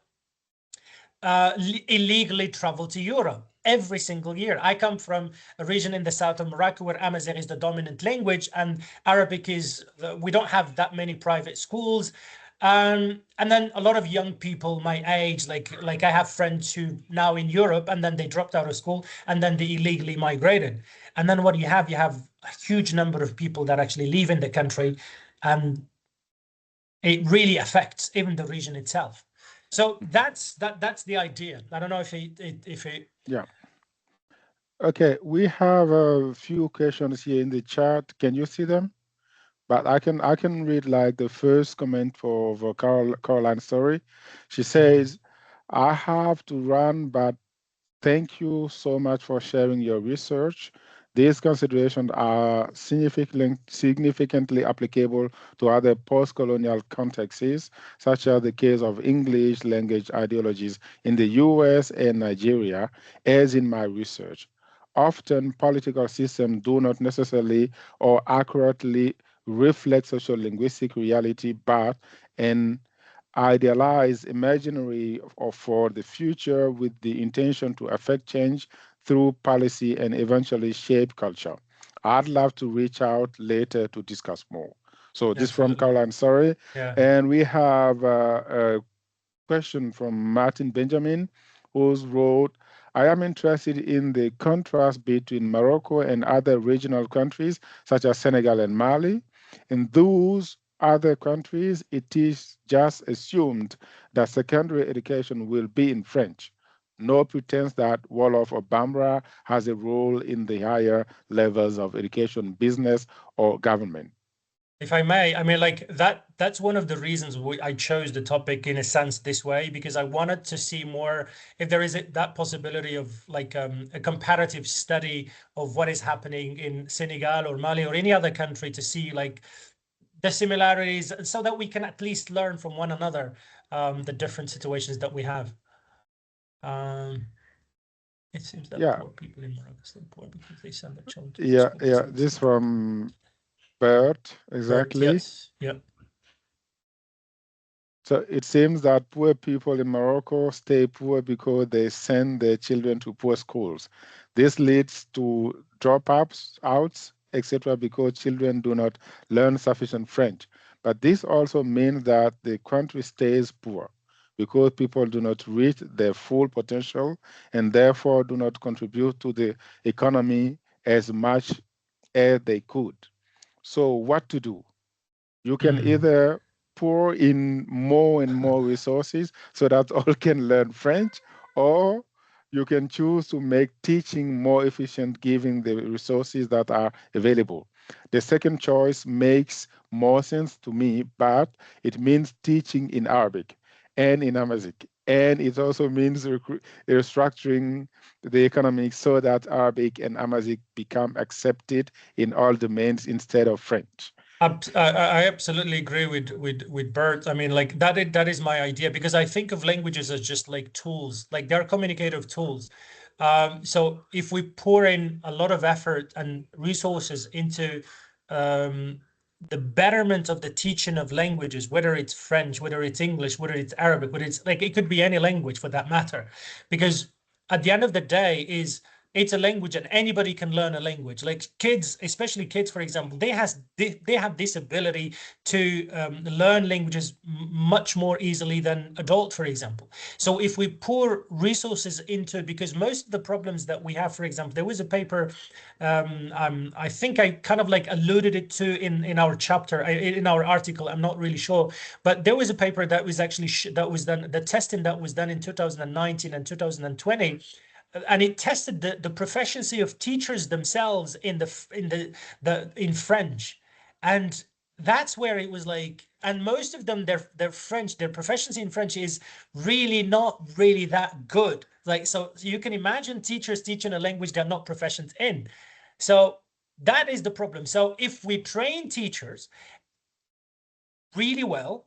illegally travel to Europe. every single year. I come from a region in the south of Morocco where Amazigh is the dominant language, and Arabic is, we don't have that many private schools. And then a lot of young people my age, like I have friends who now in Europe, and then they dropped out of school, and then they illegally migrated. And then what you have a huge number of people that actually leave in the country, and it really affects even the region itself. So that's the idea. I don't know if it. Yeah. Okay, we have a few questions here in the chat. Can you see them? But I can read like the first comment for Caroline Story. She says, I have to run, but thank you so much for sharing your research. These considerations are significantly applicable to other post-colonial contexts, such as the case of English language ideologies in the US and Nigeria, as in my research. Often, political systems do not necessarily or accurately reflect social linguistic reality, but an idealized imaginary of for the future with the intention to affect change through policy and eventually shape culture. I'd love to reach out later to discuss more. So this from Absolutely. Caroline, sorry. Yeah. And we have a question from Martin Benjamin, who's wrote, I am interested in the contrast between Morocco and other regional countries, such as Senegal and Mali. In those other countries, it is just assumed that secondary education will be in French. No pretense that Wolof or Bambara has a role in the higher levels of education, business, or government. If I may, I mean, like that's one of the reasons I chose the topic in a sense this way, because I wanted to see more if there is that possibility of like a comparative study of what is happening in Senegal or Mali or any other country to see like the similarities, so that we can at least learn from one another the different situations that we have. It seems that Yeah, poor people in Morocco are still poor because they send their children to poor yeah, schools. yeah. This from Bert, Bird, exactly. yes, yeah. So it seems that poor people in Morocco stay poor because they send their children to poor schools. This leads to dropouts, etc., because children do not learn sufficient French. But this also means that the country stays poor because people do not reach their full potential and therefore do not contribute to the economy as much as they could. So what to do? You can either pour in more and more resources so that all can learn French, or you can choose to make teaching more efficient given the resources that are available. The second choice makes more sense to me, but it means teaching in Arabic and in Amharic. And it also means restructuring the economy so that Arabic and Amharic become accepted in all domains instead of French. I absolutely agree with Bert. I mean, like that is my idea, because I think of languages as just like tools, like they're communicative tools. So if we pour in a lot of effort and resources into the betterment of the teaching of languages, whether it's French, whether it's English, whether it's Arabic, whether it's like it could be any language for that matter, because at the end of the day is it's a language and anybody can learn a language. Like kids, especially kids, for example, they have this ability to learn languages much more easily than adults, for example. So if we pour resources into it, because most of the problems that we have, for example, there was a paper, I think I kind of like alluded it to in our chapter, in our article, I'm not really sure, but there was a paper that was actually that was done, the testing that was done in 2019 and 2020, and it tested the proficiency of teachers themselves in French, and that's where it was like, and most of them their French, their proficiency in French is really not really that good. Like, so you can imagine teachers teaching a language they're not proficient in. So that is the problem. So if we train teachers really well,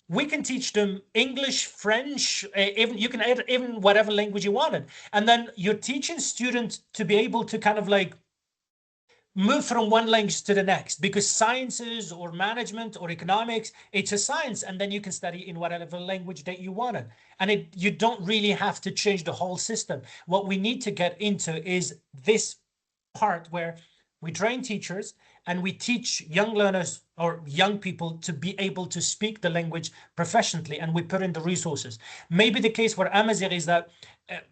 we can teach them English, French, even you can add even whatever language you wanted. And then you're teaching students to be able to kind of like move from one language to the next, because sciences or management or economics, it's a science, and then you can study in whatever language that you wanted. And you don't really have to change the whole system. What we need to get into is this part where we train teachers and we teach young learners or young people to be able to speak the language professionally, and we put in the resources. Maybe the case for Amazigh is that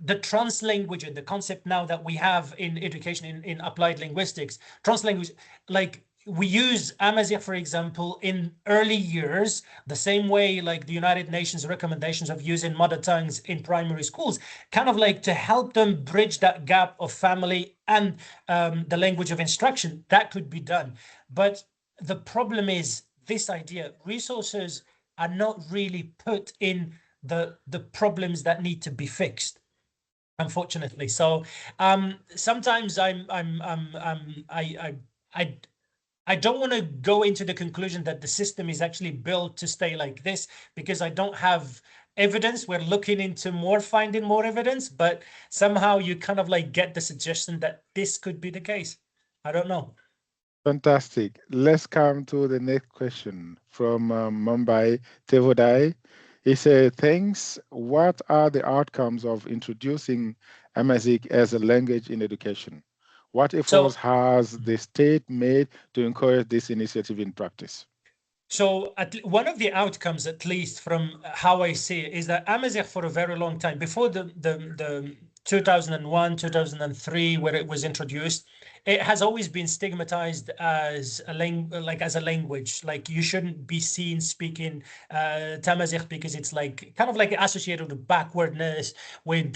the translanguage and the concept now that we have in education in applied linguistics, translanguage, like we use Amazigh, for example, in early years, the same way like the United Nations recommendations of using mother tongues in primary schools, kind of like to help them bridge that gap of family and the language of instruction. That could be done. But the problem is this idea, resources are not really put in the problems that need to be fixed, unfortunately. So sometimes I don't want to go into the conclusion that the system is actually built to stay like this, because I don't have evidence. We're looking into finding more evidence, but somehow you kind of like get the suggestion that this could be the case. I don't know. Fantastic. Let's come to the next question from Mumbai Tevodai. He said, thanks. What are the outcomes of introducing Amazigh as a language in education? What efforts has the state made to encourage this initiative in practice? So one of the outcomes, at least from how I see it, is that Amazigh for a very long time, before the 2001, 2003, where it was introduced, it has always been stigmatized as a language. Like you shouldn't be seen speaking Tamazight because it's like kind of like associated with backwardness, with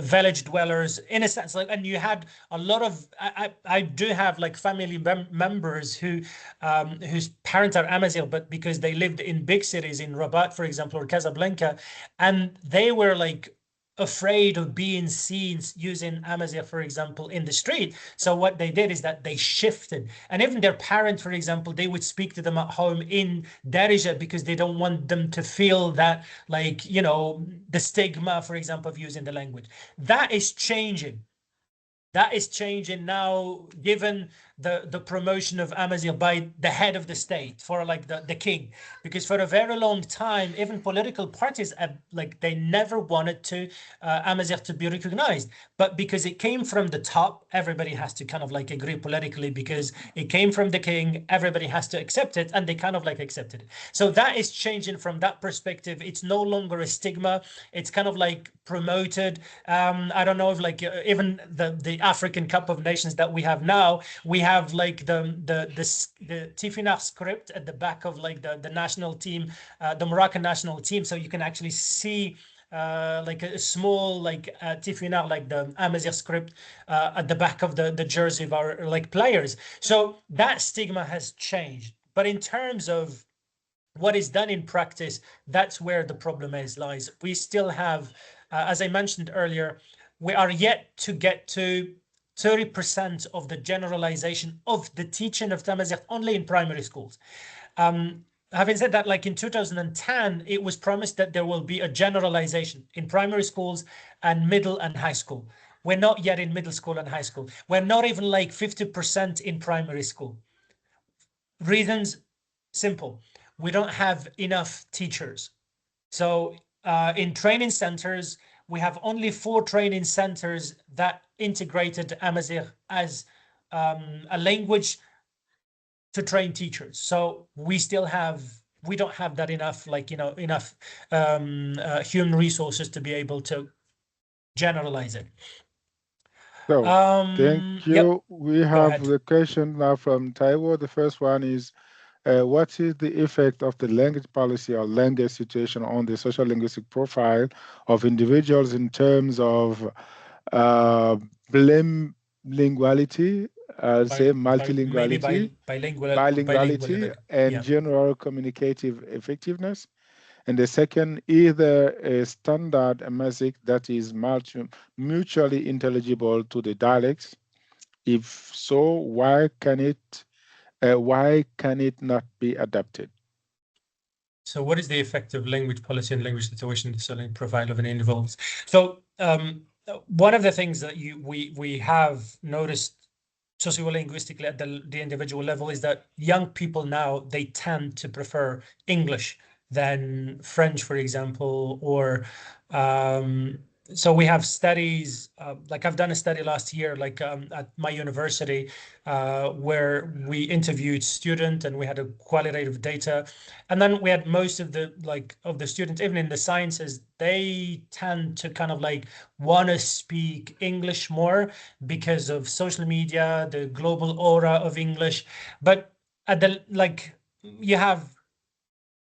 village dwellers in a sense. Like, and you had a lot of I do have like family members who whose parents are Amazigh, but because they lived in big cities in Rabat, for example, or Casablanca, and they were like afraid of being seen using Amazigh, for example, in the street. So what they did is that they shifted. And even their parents, for example, they would speak to them at home in Darija because they don't want them to feel that, like, you know, the stigma, for example, of using the language. That is changing. That is changing now, given the promotion of Amazigh by the head of the state, for like the king, because for a very long time, even political parties like they never wanted to Amazigh to be recognized, but because it came from the top, everybody has to kind of like agree politically, because it came from the king, everybody has to accept it, and they kind of like accepted it. So that is changing from that perspective. It's no longer a stigma. It's kind of like promoted. I don't know if like even the African Cup of Nations that we have now, we have like the Tifinagh script at the back of like the national team, the Moroccan national team, so you can actually see like a small like Tifinagh, like the Amazigh script at the back of the jersey of our like players. So that stigma has changed. But in terms of what is done in practice, that's where the problem lies. We still have, as I mentioned earlier, we are yet to get to 30% of the generalization of the teaching of Tamazight only in primary schools. Having said that, like in 2010, it was promised that there will be a generalization in primary schools and middle and high school. We're not yet in middle school and high school. We're not even like 50% in primary school. Reasons simple. We don't have enough teachers. So in training centers, we have only 4 training centers that integrated Amazigh as a language to train teachers. So we don't have that enough, like, you know, enough human resources to be able to generalize it. So thank you. Yep. We have the question now from Taiwo. The first one is, what is the effect of the language policy or language situation on the social linguistic profile of individuals in terms of bilinguality, say multilinguality, bilinguality, and general communicative effectiveness? And the second, either a standard Amazigh that is mutually intelligible to the dialects. If so, why can it not be adapted? So what is the effect of language policy and language situation to the profile of an individual? So one of the things that we have noticed sociolinguistically at the individual level is that young people now, they tend to prefer English than French, for example, or so we have studies, like I've done a study last year, like at my university, where we interviewed students and we had a qualitative data. And then we had most of the students, even in the sciences, they tend to kind of like want to speak English more because of social media, the global aura of English. But at the you have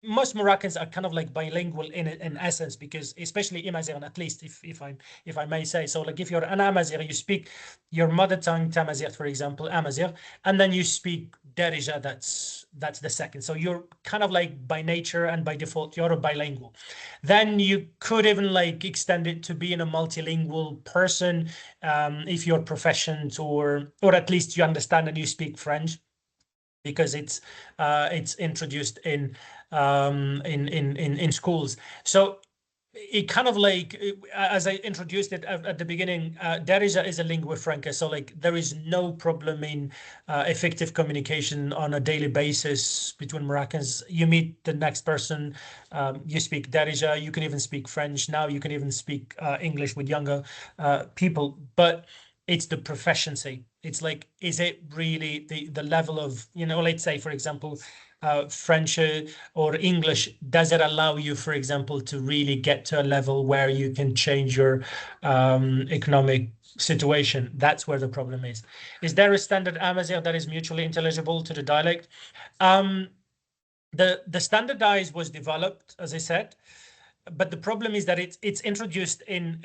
most Moroccans are kind of like bilingual in essence, because especially Amazigh, at least if I may say so, like if you're an Amazigh, you speak your mother tongue Tamazight, for example, Amazigh, and then you speak Darija, that's the second. So you're kind of like by nature and by default you're a bilingual. Then you could even like extend it to being a multilingual person, if you're proficient or at least you understand and you speak French, because it's introduced in schools. So it kind of like, as I introduced it at the beginning, Darija is a lingua franca. So like there is no problem in effective communication on a daily basis between Moroccans. You meet the next person, you speak Darija, you can even speak French. Now you can even speak English with younger people. But it's the proficiency. It's like, is it really the level of, let's say, for example, French or English, does it allow you, for example, to really get to a level where you can change your economic situation? That's where the problem is. Is there a standard Amazigh that is mutually intelligible to the dialect? The standardized was developed, as I said, but the problem is that it's introduced in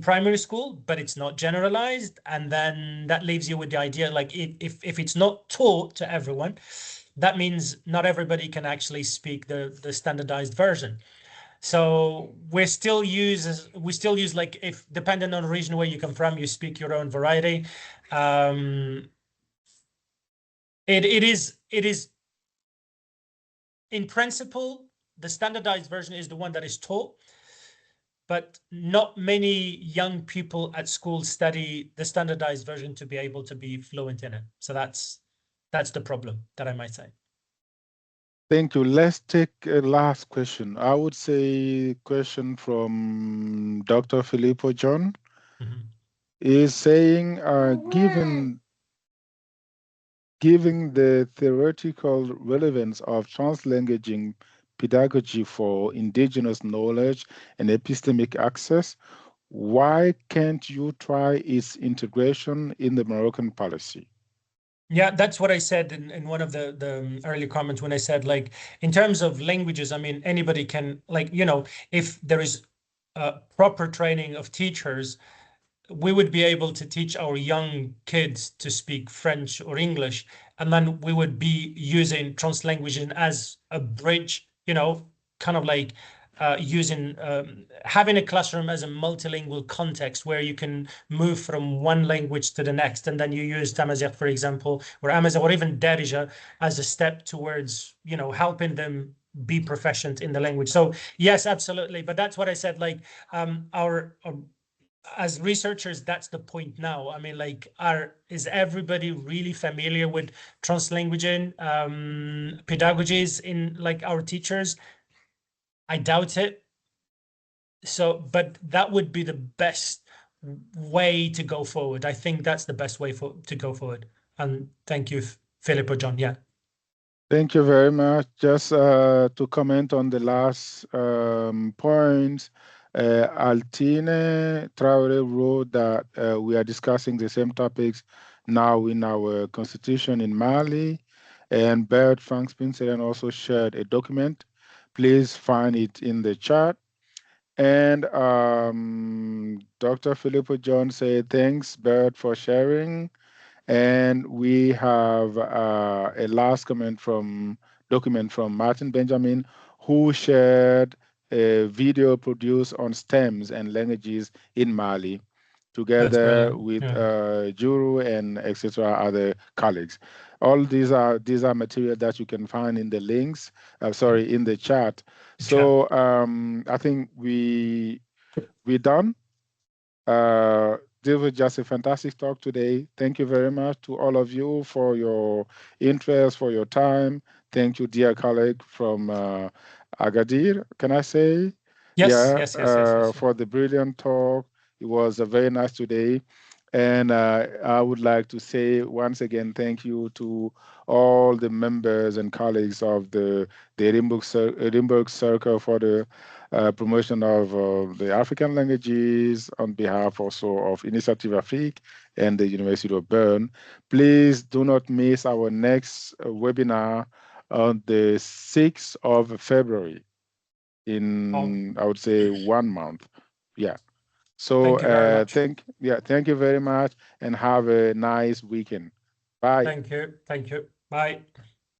primary school, but it's not generalized, and then that leaves you with the idea, like if it's not taught to everyone, that means not everybody can actually speak the standardized version. So we still use like, if depending on the region where you come from, you speak your own variety. It is in principle, the standardized version is the one that is taught, but not many young people at school study the standardized version to be able to be fluent in it. So that's the problem that I might say. Thank you. Let's take a last question. I would say question from Dr. Filippo John. Is saying, given the theoretical relevance of translanguaging pedagogy for indigenous knowledge and epistemic access, why can't you try its integration in the Moroccan policy? Yeah, that's what I said in one of the early comments when I said, like, in terms of languages, I mean, anybody can, like, if there is proper training of teachers, we would be able to teach our young kids to speak French or English, and then we would be using translanguaging as a bridge, kind of like using having a classroom as a multilingual context where you can move from one language to the next, and then you use Tamazight, for example, or Amazigh, or even Darija as a step towards helping them be proficient in the language. So yes, absolutely. But that's what I said, like our as researchers, that's the point now. I mean, like, is everybody really familiar with translanguaging pedagogies in like our teachers? I doubt it. So, but that would be the best way to go forward. I think that's the best way to go forward. And thank you, Philip or John. Yeah. Thank you very much. Just to comment on the last point, Altine Traore wrote that we are discussing the same topics now in our constitution in Mali, and Bert Frank Spencer also shared a document. Please find it in the chat. And Dr. Filippo John said, thanks, Bert, for sharing. And we have a last document from Martin Benjamin, who shared a video produced on stems and languages in Mali, together with Juru and etc. other colleagues. All these are material that you can find in the links. In the chat. So I think we're done. this was just a fantastic talk today. Thank you very much to all of you for your interest, for your time. Thank you, dear colleague from Agadir, can I say? Yes, Yeah, yes, yes, yes, yes. for the brilliant talk. It was very nice today. And I would like to say once again, thank you to all the members and colleagues of the Edinburgh Circle for the promotion of the African languages on behalf also of Initiative Afrique and the University of Bern. Please do not miss our next webinar on the 6th of February in, I would say, 1 month. Yeah. So Thank you very much. thank you very much and have a nice weekend. Bye. Thank you. Thank you. Bye.